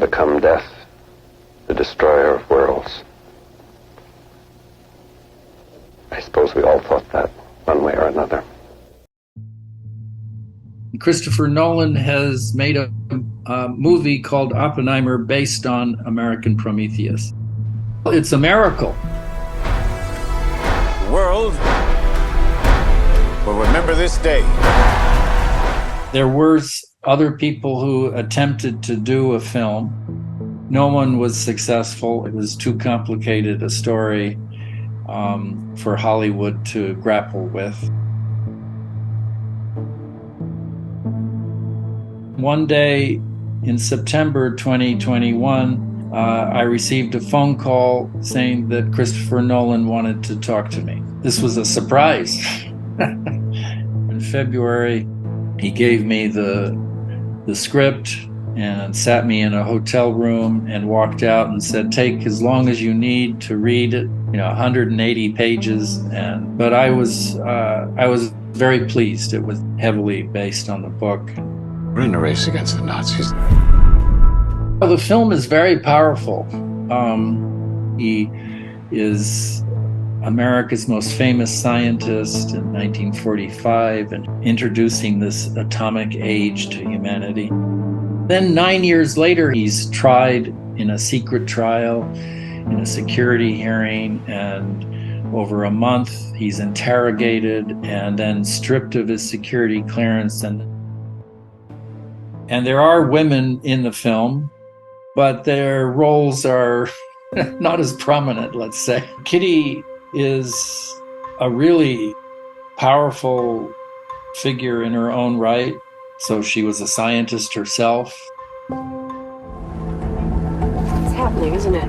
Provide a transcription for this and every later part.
become death, the destroyer of worlds. I suppose we all thought that one way or another. Christopher Nolan has made a movie called Oppenheimer based on American Prometheus. It's a miracle. The world will remember this day. There were other people who attempted to do a film. No one was successful. It was too complicated a story for Hollywood to grapple with. One day in September 2021, I received a phone call saying that Christopher Nolan wanted to talk to me. This was a surprise. In February, he gave me the script and sat me in a hotel room and walked out and said, take as long as you need to read it, 180 pages. But I was very pleased. It was heavily based on the book. We're in a race against the Nazis. Well, the film is very powerful. He is America's most famous scientist in 1945 and introducing this atomic age to humanity. Then 9 years later, he's tried in a secret trial, in a security hearing, and over a month he's interrogated and then stripped of his security clearance. And there are women in the film, but their roles are not as prominent, let's say. Kitty is a really powerful figure in her own right. So she was a scientist herself. It's happening, isn't it?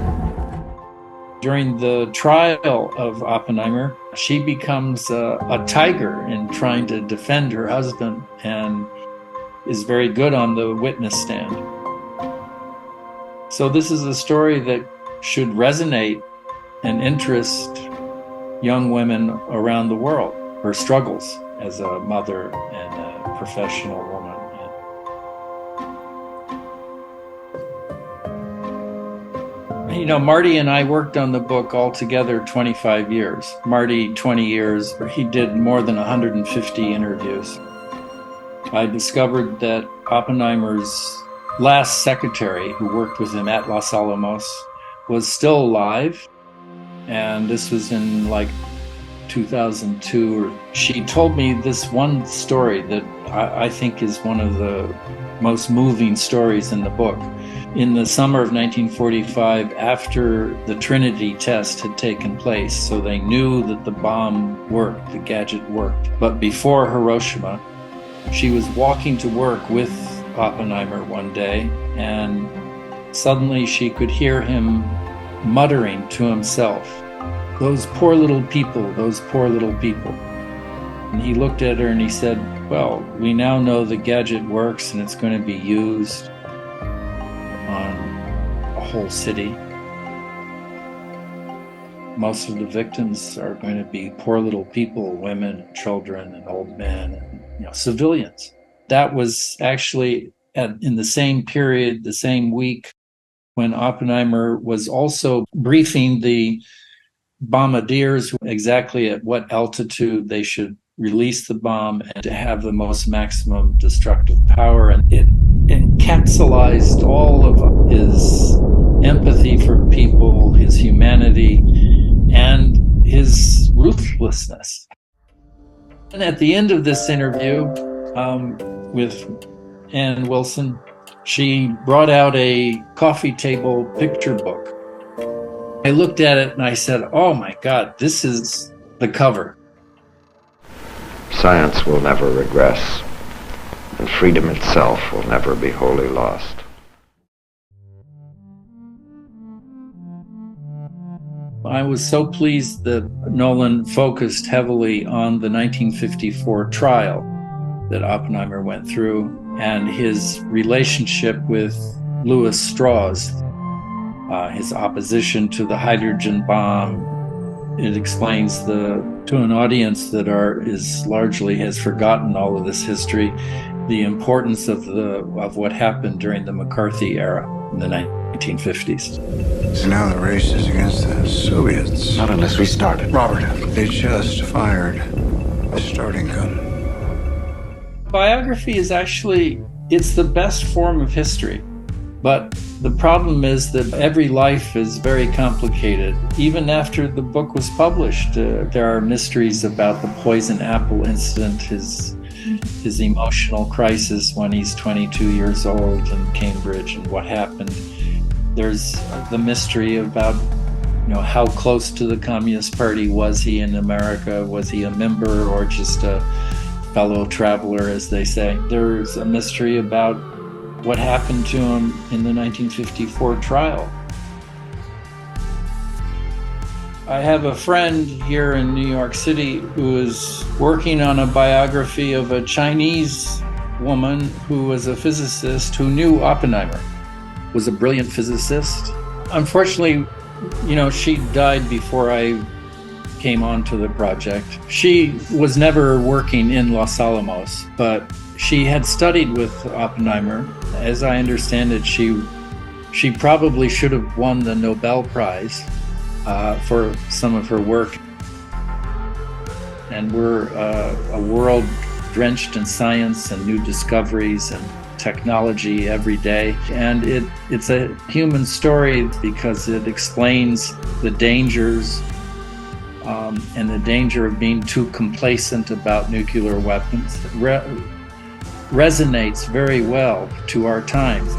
During the trial of Oppenheimer, she becomes a tiger in trying to defend her husband and is very good on the witness stand. So this is a story that should resonate and interest young women around the world, her struggles as a mother and a professional woman. Marty and I worked on the book all together 25 years. Marty, 20 years. He did more than 150 interviews. I discovered that Oppenheimer's last secretary, who worked with him at Los Alamos, was still alive. And this was in 2002. She told me this one story that I think is one of the most moving stories in the book. In the summer of 1945, after the Trinity test had taken place, so they knew that the bomb worked, the gadget worked. But before Hiroshima, she was walking to work with Oppenheimer one day, and suddenly she could hear him muttering to himself, "Those poor little people, those poor little people." And he looked at her and he said, "Well, we now know the gadget works and it's going to be used on a whole city. Most of the victims are going to be poor little people, women, children, and old men, and civilians." That was actually in the same period, the same week, when Oppenheimer was also briefing the bombardiers exactly at what altitude they should release the bomb and to have the most maximum destructive power. And it encapsulated all of his empathy for people, his humanity, and his ruthlessness. And at the end of this interview with Ann Wilson, she brought out a coffee table picture book. I looked at it and I said, "Oh my God, this is the cover." Science will never regress, and freedom itself will never be wholly lost. I was so pleased that Nolan focused heavily on the 1954 trial that Oppenheimer went through and his relationship with Louis Strauss, his opposition to the hydrogen bomb. It explains to an audience that largely has forgotten all of this history, the importance of what happened during the McCarthy era. in the 1950s. So now the race is against the Soviets. Not unless we start it. Robert, they just fired the starting gun. Biography is actually, it's the best form of history. But the problem is that every life is very complicated. Even after the book was published, there are mysteries about the poison apple incident, his emotional crisis when he's 22 years old in Cambridge and what happened. There's the mystery about, how close to the Communist Party was he in America? Was he a member or just a fellow traveler, as they say? There's a mystery about what happened to him in the 1954 trial. I have a friend here in New York City who is working on a biography of a Chinese woman who was a physicist who knew Oppenheimer, was a brilliant physicist. Unfortunately, she died before I came onto the project. She was never working in Los Alamos, but she had studied with Oppenheimer. As I understand it, she probably should have won the Nobel Prize for some of her work. And we're a world drenched in science and new discoveries and technology every day. And it's a human story because it explains the dangers and the danger of being too complacent about nuclear weapons. Resonates very well to our times.